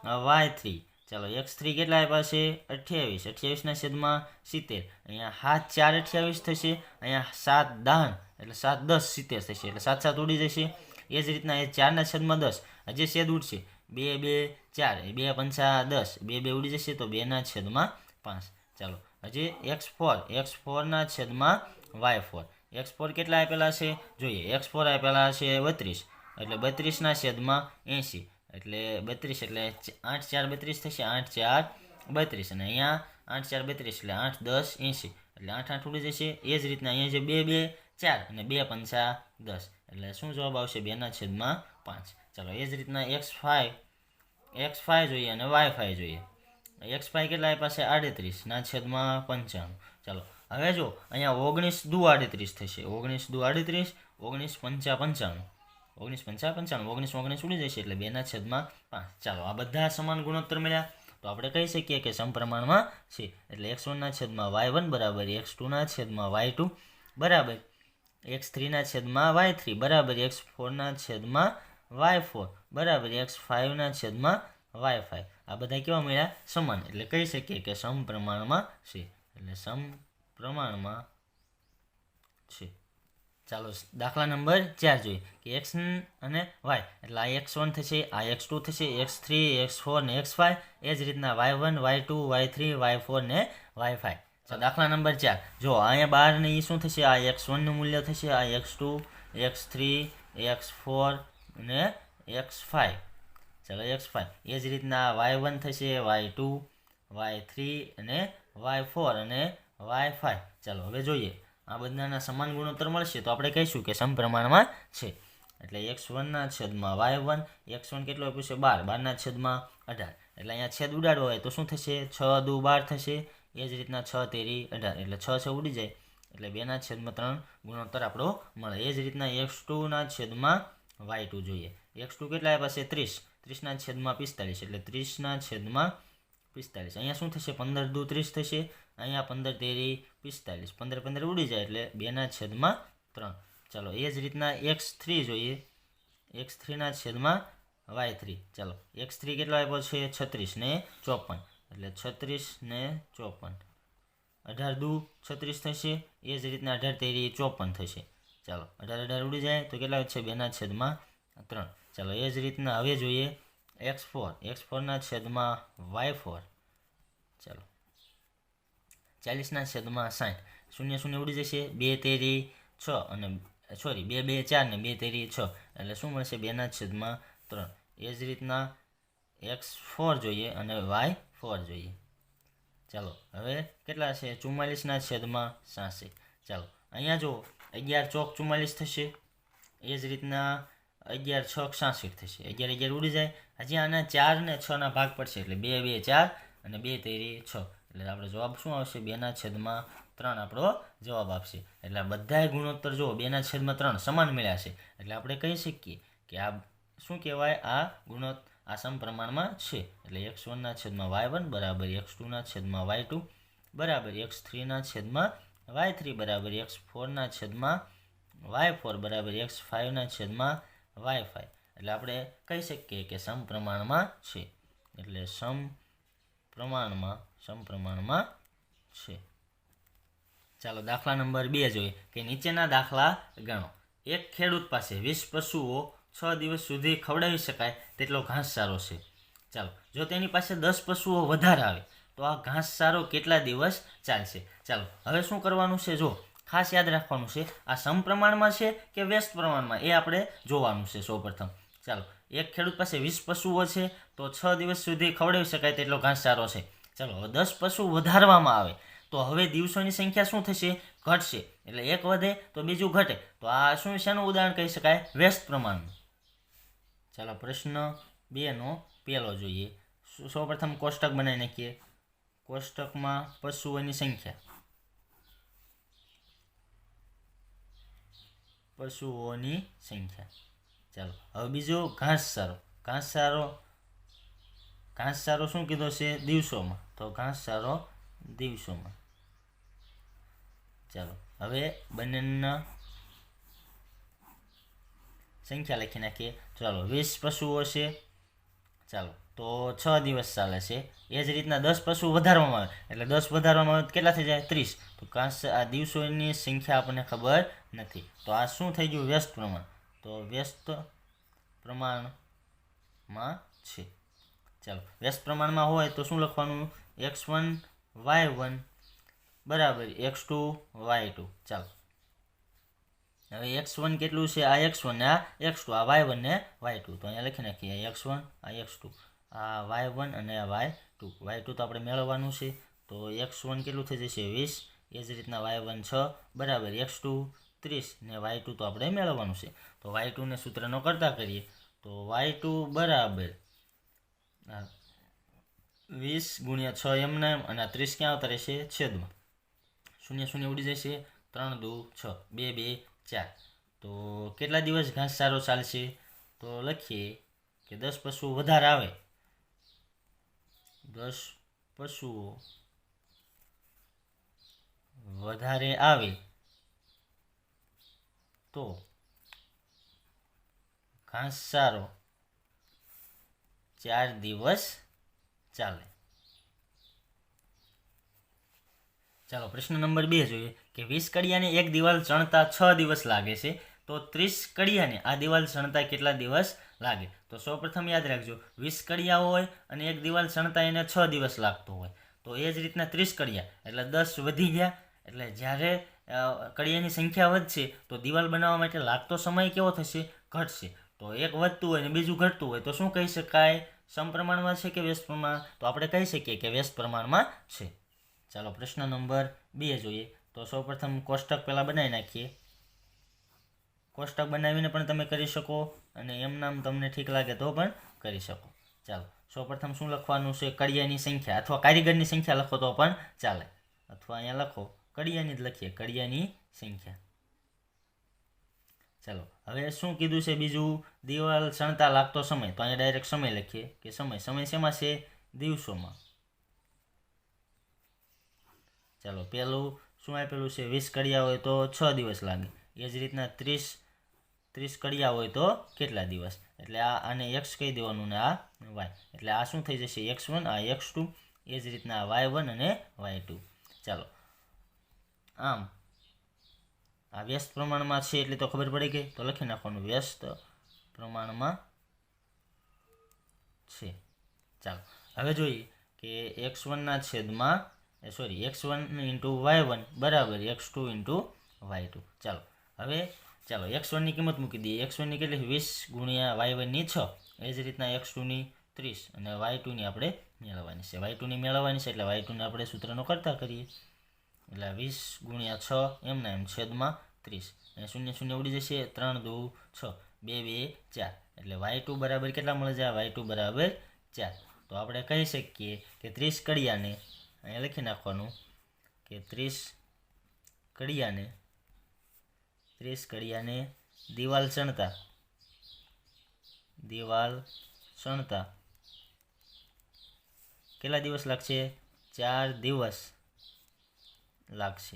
y3. ચાલો x3 કેટલા આપ્યા છે? 28. 28/70. અહીંયા 7 4 28 થશે, અહીંયા 7 10 એટલે 7 10 70 થશે. એટલે 7 7 ઉડી જશે. એ જ રીતના એ 4/10. હજી છેદ ઉડશે 2 2 4, 2 પંચા 10, 2 2 ઉડી જશે તો 2/5. ચાલો હજી x4 છેદમાં y4. x4 કેટલા આપેલા છે જોઈએ. x4 આપેલા છે 32. એટલે 32/80. એટલે 32 એટલે 8 4 32 થશે, 8 4 32. અને અહીંયા 8 4 32 એટલે 8 10 80. એટલે 8 8 ઉડી જશે. એ જ રીતના અહીંયા જે 2 2 4 અને 2 પંચા 10. એટલે શું જવાબ આવશે? 2/5. ચાલો એ જ રીતના x5 જોઈએ અને y5 જોઈએ. x5 કેટલા આપ્યા છે? 38/95. ચાલો હવે જો અહીંયા 19 દુ 38 થશે, 19 દુ 38, 19 પંચા 95, 19 પંચા 95, 19 19 ઉડી જશે એટલે 2/5. ચાલો આ બધા સમાન ગુણોત્તર મળ્યા તો આપણે કહી શકીએ કે સમપ્રમાણમાં છે. એટલે x1 છેદમાં y1 બરાબર x2 છેદમાં y2 બરાબર x3 છેદમાં y3 બરાબર x4 છેદમાં y4 બરાબર x5 છેદમાં y5. આ બધા કેવા મળ્યા? સમાન. એટલે કહી શકીએ કે સમપ્રમાણમાં છે. એટલે સમપ્રમાણમાં છે. ચાલો દાખલા નંબર 4 જોઈએ કે x અને y. એટલે આ x1 થશે, આ x2 થશે, x3, x4 ને x5. એ જ રીતના y1, y2, y3, y4 ને y5. દાખલા નંબર 4 જો અહીંયા બહાર ને એ શું થશે? આ x1 નું મૂલ્ય થશે, આ x2, x3, x4 ને x5. ચાલો x5. એ જ રીતના y1 થશે, y2, y3 અને y4 અને y5. ચાલો હવે જોઈએ. આ બધાના સમાન ગુણોત્તર મળશે તો આપણે કહીશું કે સમપ્રમાણમાં છે. એટલે x1 છેદમાં y1. x1 કેટલો આપ્યું છે? 12. 12/18. એટલે અહીંયા છેદ ઉડાડવો હોય તો શું થશે? 6 દુ 12 થશે. એ જ રીતના 6 તેરી 18. એટલે 6 6 ઉડી જાય એટલે 2/3 ગુણોત્તર આપણો મળે. એ જ રીતના x2 છેદમાં y2 જોઈએ. x2 કેટલા આપ્યા છે? 30. 30/45. એટલે 30/45. અહીંયા શું થશે? 15 દુ 30 થશે. અહીંયા 15 તેરી 45. 15 15 ઉડી જાય એટલે 2/3. ચાલો એ જ રીતના x3 જોઈએ. x3 છેદમાં y3. ચાલો x3 કેટલો આપ્યો છે? 36 ને 54. એટલે 36 ને 54. 18 દુ 36 થશે. એ જ રીતના 18 તેરી 54 થશે. ચાલો 18 18 ઉડી જાય તો કેટલા છે? 2/3. ચાલો એ જ રીતના હવે જોઈએ x4 છેદમાં y4. ચાલો 40/60. 0 0 ઉડી જશે. 2 તેરી 6 અને સોરી 2 2 4 ને 2 તેરી 6. એટલે શું મળશે? 2/3. એ જ રીતના x4 જોઈએ અને y4 જોઈએ. ચાલો હવે કેટલા છે? 44/66. ચાલો અહીંયા જો 11 ચોક 44 થશે. એ જ રીતના 11 6 66 થશે. 11 11 ઉડી જાય. હજી આના 4 ને 6 ના ભાગ પડશે એટલે 2 2 4 અને 2 તેરી 6. એટલે આપણો જવાબ શું આવશે? 2/3 આપણો જવાબ આપશે. એટલે બધા ગુણોત્તર જો 2/3 સમાન મળ્યા છે. એટલે આપણે કહી શકીએ કે આ શું કહેવાય? આ આ સમપ્રમાણમાં છે. એટલે x1 છેદમાં y1 બરાબર x2 છેદમાં y2 બરાબર x3 છેદમાં y3 બરાબર x4 છેદમાં y4 બરાબર x5 છેદમાં y5. એટલે આપણે કહી શકીએ કે સમપ્રમાણમાં છે. એટલે સમપ્રમાણમાં છે. ચાલો દાખલા નંબર 2 જોઈએ કે નીચેના દાખલા ગણો. એક ખેડૂત પાસે 20 પશુઓ 6 દિવસ સુધી ખવડાવી શકાય તેટલો ઘાસચારો છે. ચાલો જો તેની પાસે 10 પશુઓ વધારે આવે તો આ ઘાસચારો કેટલા દિવસ ચાલશે. ચાલો હવે શું કરવાનું છે, જો ખાસ યાદ રાખવાનું છે આ સમપ્રમાણમાં છે કે વ્યસ્ત પ્રમાણમાં, એ આપણે જોવાનું છે સૌપ્રથમ. ચાલો, એક ખેડૂત પાસે 20 પશુઓ છે તો 6 દિવસ સુધી ખવડાવી શકાય તેટલો ઘાસચારો છે. ચાલો, હવે 10 પશુ વધારવામાં આવે તો હવે દિવસોની સંખ્યા શું થશે, ઘટશે. એટલે એક વધે તો બીજું ઘટે. તો આ શું શેનું ઉદાહરણ કહી શકાય, વ્યસ્ત પ્રમાણનું. ચાલો, પ્રશ્ન 2નો પહેલો જોઈએ. સૌપ્રથમ કોષ્ટક બનાવી નાખીએ. કોષ્ટકમાં પશુઓની સંખ્યા, ચાલો હવે બીજો ઘાસચારો શું કીધો છે, દિવસોમાં. તો ઘાસચારો દિવસોમાં. ચાલો હવે બંનેના સંખ્યા લખી નાખીએ. ચાલો 20 પશુઓ છે, ચાલો તો 6 દિવસ ચાલે છે. એ જ રીતના 10 પશુ વધારવામાં આવે એટલે 10 વધારવામાં આવે કેટલા થઈ જાય, 30. તો આ દિવસોની સંખ્યા આપણને ખબર નથી. તો આ શું થઈ ગયું, વ્યસ્ત પ્રમાણ. તો વ્યસ્ત પ્રમાણમાં છે. ચાલો, વ્યસ્ત પ્રમાણમાં હોય તો શું લખવાનું, x1 y1 બરાબર x2 y2. ચાલો હવે x1 કેટલું છે, આ x1 ને આ x2, આ y1 ને y2. તો અહીંયા લખી નાખીએ, આ x1 આ x2, આ y1 અને આ y2. y2 તો આપણે મેળવવાનું છે. તો x1 કેટલું થઈ જશે, 20. એ જ રીતના y1 6 બરાબર x2 30 ને y2 તો આપણે મેળવવાનું છે. તો y2 ને સૂત્રનો કરતા કરીએ તો y2 બરાબર 20 ગુણ્યા 6 એમને, અને 30 ક્યાં આવતા રહેશે, છેદમાં. 0 0 ઉડી જશે, 3 2 6, 2 2 4. તો કેટલા દિવસ ઘાસચારો ચાલશે, તો લખીએ કે 10 પશુઓ વધારે આવે, 10 પશુઓ વધારે આવે તો ઘાસચારો 4 દિવસ ચાલે. ચાલો પ્રશ્ન નંબર 2 જોઈએ કે 20 કડિયાને એક દિવાલ ચણતા 6 દિવસ લાગે છે તો 30 કડિયાને આ દિવાલ ચણતા કેટલા દિવસ લાગે. તો સૌપ્રથમ યાદ રાખજો, 20 કડિયા હોય અને એક દિવાલ ચણતા એને 6 દિવસ લાગતો હોય. તો એ જ રીતના 30 કડિયા એટલે 10 વધી ગયા. એટલે જ્યારે કડિયાની સંખ્યા વધશે તો દિવાલ બનાવવા માટે લાગતો સમય કેવો થશે, ઘટશે. તો એક વધતું હોય ને બીજું ઘટતું હોય તો શું કહી શકાય, સમપ્રમાણમાં છે કે વ્યસ્ત પ્રમાણ. તો આપણે કહી શકીએ કે વ્યસ્ત પ્રમાણમાં છે. ચાલો પ્રશ્ન નંબર 2 જોઈએ. તો સૌપ્રથમ કોષ્ટક પહેલાં બનાવી નાખીએ. કોષ્ટક બનાવીને પણ તમે કરી શકો અને એમ નામ તમને ઠીક લાગે તો પણ કરી શકો. ચાલો સૌપ્રથમ શું લખવાનું છે, કડિયાની સંખ્યા, અથવા કારીગરની સંખ્યા લખો તો પણ ચાલે, અથવા અહીંયા લખો કડિયાની જ લખીએ, કડિયાની સંખ્યા. ચાલો હવે શું કીધું છે બીજું, દિવાલ ચણતા લાગતો સમય. તો અહીંયા ડાયરેક્ટ સમય લખીએ કે સમય શેમાં છે, દિવસોમાં. ચાલો પહેલું શું આપેલું છે, 20 કડિયા હોય તો 6 દિવસ લાગે. એ જ રીતના 30 કડિયા હોય તો કેટલા દિવસ. એટલે આને x કહી દેવાનું ને આ y. એટલે આ શું થઈ જશે, x1 આ x2. એ જ રીતના y1 અને y2. ચાલો આમ આ વ્યસ્ત પ્રમાણમાં છે એટલે તો ખબર પડી ગઈ. તો લખી નાખવાનું વ્યસ્ત પ્રમાણમાં છે. ચાલો હવે જોઈએ કે x1 છેદમાં x1 ઇન્ટુ y1 બરાબર x2 ઇન્ટુ y2. ચાલો x1 ની કિંમત મૂકી દઈએ. x1 ની કેટલી, 20 ગુણ્યા y1 ની 6. એ જ રીતના x2 ની 30 અને y2 ની આપણે મેળવવાની છે. y2 ની મેળવવાની છે એટલે y2 ને આપણે સૂત્રનો કરતા કરીએ. એટલે 20 ગુણ્યા 6 એમના એમ છેદમાં 30 અને 0 0 ઉડી જશે, 3 2 6, 2 2 4. એટલે y2 બરાબર કેટલા મળે છે, y2 બરાબર 4. તો આપણે કહી શકીએ કે 30 કડિયાને અહીંયા લખી નાખવાનું કે 30 કડિયાને દિવાલ ચણતા કેટલા દિવસ લાગશે, 4 દિવસ લાગશે.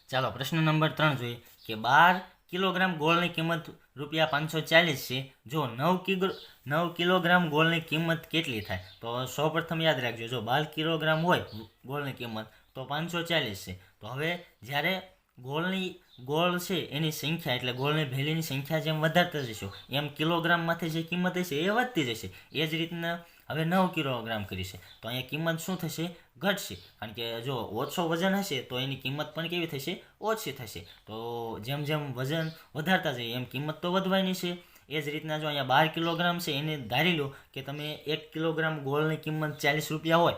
ચાલો પ્રશ્ન નંબર 3 જોઈએ કે 12 કિલોગ્રામ ગોળની કિંમત ₹540 છે. જો 9 કિલોગ્રામ ગોળની કિંમત કેટલી થાય. તો સૌપ્રથમ યાદ રાખજો, જો 12 કિલોગ્રામ હોય ગોળની કિંમત તો 540 છે. તો હવે જ્યારે ગોળ છે એની સંખ્યા એટલે ગોળની ભેલીની સંખ્યા જેમ વધારતા જશો એમ કિલોગ્રામમાંથી જે કિંમત હશે એ વધતી જશે. એ જ રીતના હવે 9 કિલોગ્રામ કરી છે, તો અહીંયા કિંમત શું થશે? ઘટશે. કારણ કે જો ઓછો વજન હશે તો એની કિંમત પણ કેવી થશે? ઓછી થશે. તો જેમ જેમ વજન વધારતા જઈએ એમ કિંમત તો વધવાની છે. એ જ રીતના જો અહીંયા 12 કિલોગ્રામ છે, એને ધારી લો કે તમે 1 કિલોગ્રામ ગોળની કિંમત 40 રૂપિયા હોય,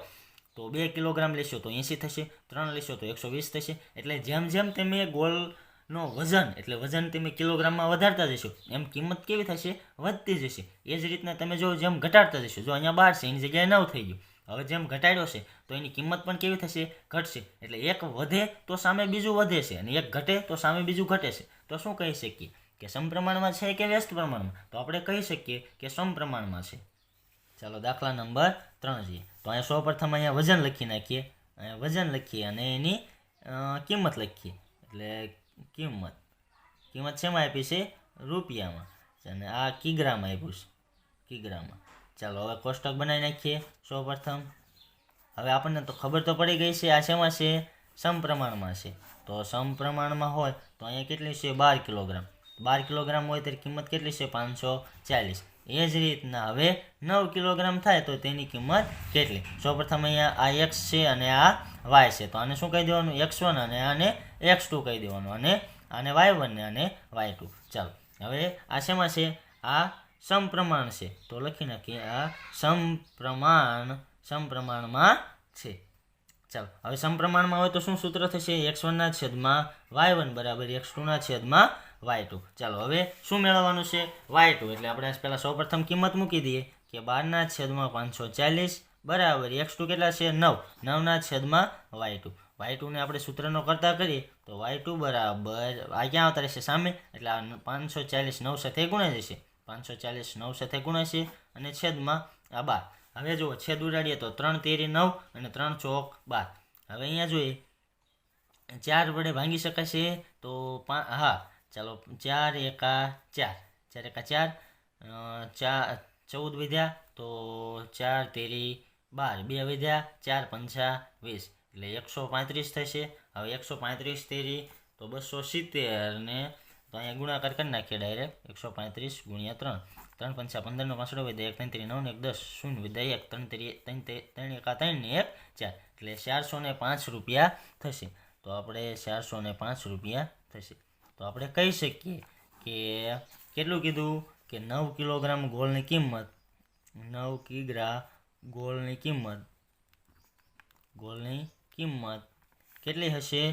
તો 2 કિલોગ્રામ લેશો તો 80 થશે, 3 લેશો તો 120 થશે. એટલે જેમ જેમ તમે ગોળનો વજન એટલે વજન તમે કિલોગ્રામમાં વધારતા જશો એમ કિંમત કેવી થશે? વધતી જશે. એ જ રીતના તમે જો જેમ ઘટાડતા જશો, જો અહીંયા 12 છે એની જગ્યાએ 9 થઈ ગયું. હવે જેમ ઘટાડ્યો છે તો એની કિંમત પણ કેવી થશે? ઘટશે. એટલે એક વધે તો સામે બીજું વધે છે અને એક ઘટે તો સામે બીજું ઘટે છે. તો શું કહી શકીએ કે સમપ્રમાણમાં છે કે વ્યસ્ત પ્રમાણમાં? તો આપણે કહી શકીએ કે સમપ્રમાણમાં છે. ચાલો દાખલા નંબર 3 જોઈએ. તો અહીંયા સૌપ્રથમ અહીંયા વજન લખી નાખીએ, અહીંયા વજન લખીએ અને એની કિંમત લખીએ. એટલે કિંમત શેમાં આપી છે? રૂપિયામાં. અને આ કિગ્રામાં આપ્યું છે, કિગ્રામાં. ચાલો હવે કોષ્ટક બનાવી નાખીએ સૌપ્રથમ. હવે આપણને તો ખબર તો પડી ગઈ છે આ શેમાં છે? સમપ્રમાણમાં છે. તો સમપ્રમાણમાં હોય તો અહીંયા કેટલી છે? 12 કિલોગ્રામ. 12 કિલોગ્રામ હોય ત્યારે કિંમત કેટલી છે? 540. એ જ રીતના હવે 9 કિલોગ્રામ થાય તો તેની કિંમત કેટલી? સૌપ્રથમ અહીંયા આ x છે અને આ y છે, તો આને શું કહી દેવાનું? x1 અને આને x2 કહી દેવાનું, અને આને y1 ને આને y2. ચાલો હવે આ શેમાં છે? આ સમપ્રમાણ છે, તો લખી નાખીએ આ સમપ્રમાણમાં છે. ચાલો હવે સમપ્રમાણમાં હોય તો શું સૂત્ર થશે? x1 ના છેદમાં y1 બરાબર x2 ના છેદમાં y2. ચાલો હવે શું મેળવવાનું છે? y2. એટલે આપણે પહેલાં સૌપ્રથમ કિંમત મૂકી દઈએ કે 12 ના છેદમાં 540 બરાબર x2 કેટલા છે? 9. 9 ના છેદમાં y2. y2 ને આપણે સૂત્રનો કરતા કરીએ તો y2 બરાબર આ ક્યાં આવતા રહેશે? સામે. એટલે આ 540 9 સાથે ગુણાઈ જશે, 540 9 સાથે ગુણાશે અને છેદમાં આ 12. હવે જુઓ છેદ ઉડાડીએ તો 3 તેરી 9 અને 3 ચોક 12. હવે અહીંયા જોઈએ 4 વડે ભાંગી શકાશે તો હા ચાલો 4 એકા 4, 4 એકા 4, 14 વધ્યા તો 4 તેરી 12, 2 વધ્યા 4 પંચા 20, એટલે 135 થશે. હવે 135 તેરી તો 270 ને તો અહીંયા ગુણાકાર કરી નાખીએ ડાયરેક્ટ. 135 ગુણ્યા 3, 3 પંચા 15 નો 5 વધ્યા 1 3 તેરી 9 ને 1 10 0 વધ્યા 1 3 તેરી 3 એકા 3 ને 1 4, એટલે 405 રૂપિયા થશે. તો આપણે 405 રૂપિયા થશે. તો આપણે કહી શકીએ કે કેટલું કીધું કે 9 કિલોગ્રામ ગોળની કિંમત, 9 કિગ્રા ગોળની કિંમત કેટલી હશે?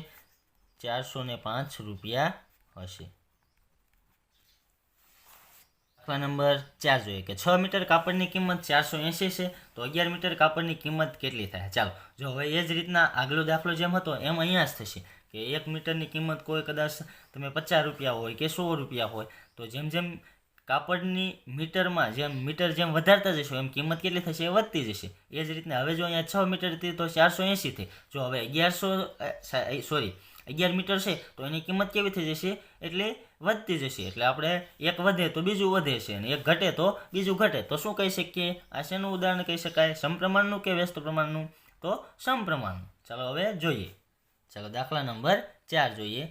405 રૂપિયા હશે. દાખલા નંબર 4 જોઈએ કે 6 મીટર કાપડની કિંમત 480 છે, તો 11 મીટર કાપડની કિંમત કેટલી થાય? ચાલો જો હવે એ જ રીતના આગલો દાખલો જેમ હતો એમ અહીંયા જ થશે કે 1 મીટરની કિંમત કોઈ કદાચ તમે 50 રૂપિયા હોય કે 100 રૂપિયા હોય, તો જેમ જેમ કાપડની મીટરમાં મીટર જેમ વધારતા જશો એમ કિંમત કેટલી થશે? એ વધતી જશે. એ જ રીતના હવે જો અહીંયા 6 મીટર હતી તો 480 થઈ. જો હવે 11 મીટર છે તો એની કિંમત કેવી થઈ જશે? એટલે વધતી જશે. એટલે આપણે એક વધે તો બીજું વધે છે અને એક ઘટે તો બીજું ઘટે. તો શું કહી શકીએ? આ શેનું ઉદાહરણ કહી શકાય? સમપ્રમાણનું કે વ્યસ્ત પ્રમાણનું? તો સમપ્રમાણનું. ચાલો હવે જોઈએ. ચાલો દાખલા નંબર 4 જોઈએ.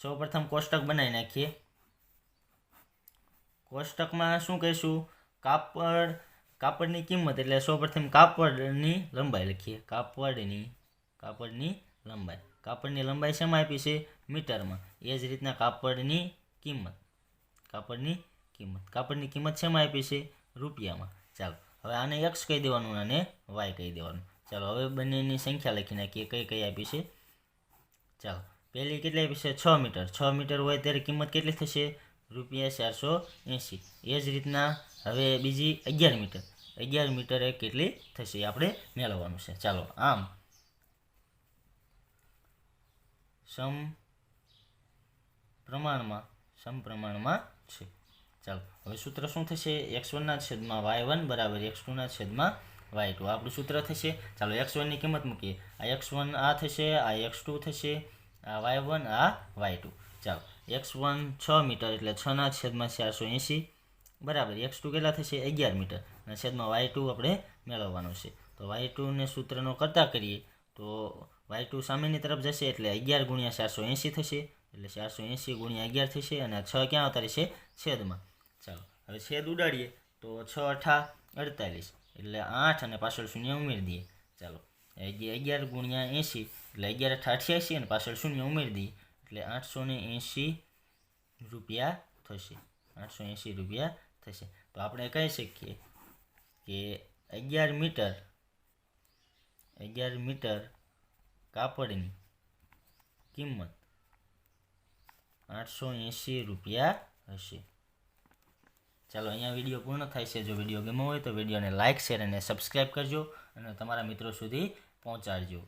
સૌપ્રથમ કોષ્ટક બનાવી નાખીએ. કોષ્ટકમાં શું કહીશું? કાપડની કિંમત એટલે સૌપ્રથમ કાપડની લંબાઈ લખીએ. કાપડની લંબાઈ શેમાં આપી છે? મીટરમાં. એ જ રીતના કાપડની કિંમત શેમાં આપી છે? રૂપિયામાં. ચાલો હવે આને x કહી દેવાનું અને y કહી દેવાનું. ચાલો હવે બંનેની સંખ્યા લખી નાખીએ કઈ કઈ આપી છે. ચાલો પહેલી કેટલી આપી છે? 6 મીટર. 6 મીટર હોય ત્યારે કિંમત કેટલી થશે? ₹480. એ જ રીતના હવે બીજી 11 મીટર. 11 મીટરે કેટલી થશે એ આપણે મેળવવાનું છે. ચાલો આમ સમપ્રમાણમાં છે. ચાલો હવે સૂત્ર શું થશે? x1 ના છેદમાં y1 બરાબર x2 ના છેદમાં y2 આપણું સૂત્ર થશે. ચાલો x1 ની કિંમત મૂકીએ. આ x1 આ થશે, આ x2 થશે, આ y1 આ y2. ચાલો x1 6 મીટર એટલે 6 ના છેદમાં 480 બરાબર x2 કેટલા થશે? 11 મીટર અને છેદમાં y2 આપણે મેળવવાનું છે. તો y2 ને સૂત્રનો કરતા કરીએ તો y2 સામેની તરફ જશે એટલે 11 ગુણ્યા 480 થશે, એટલે 480 ગુણ્યા 11 થશે અને આ 6 ક્યાં આવતા રહેશે? છેદમાં. ચાલો હવે છેદ ઉડાડીએ તો 6 × 8 = 48, એટલે 8 અને પાછળ શૂન્ય ઉમેરી દઈએ. ચાલો 11 ગુણ્યા 80 એટલે 11 × 88 અને પાછળ શૂન્ય ઉમેરી દઈએ એટલે 880 રૂપિયા થશે. 880 રૂપિયા થશે. તો આપણે કહી શકીએ કે 11 મીટર કાપડની કિંમત 880 રૂપિયા હશે. ચાલો અહીંયા વિડીયો પૂર્ણ થાય છે. જો વિડીયો ગમ્યો હોય તો વિડીયોને લાઇક, શેર અને સબસ્ક્રાઈબ કરજો અને તમારા મિત્રો સુધી પહોંચાડજો.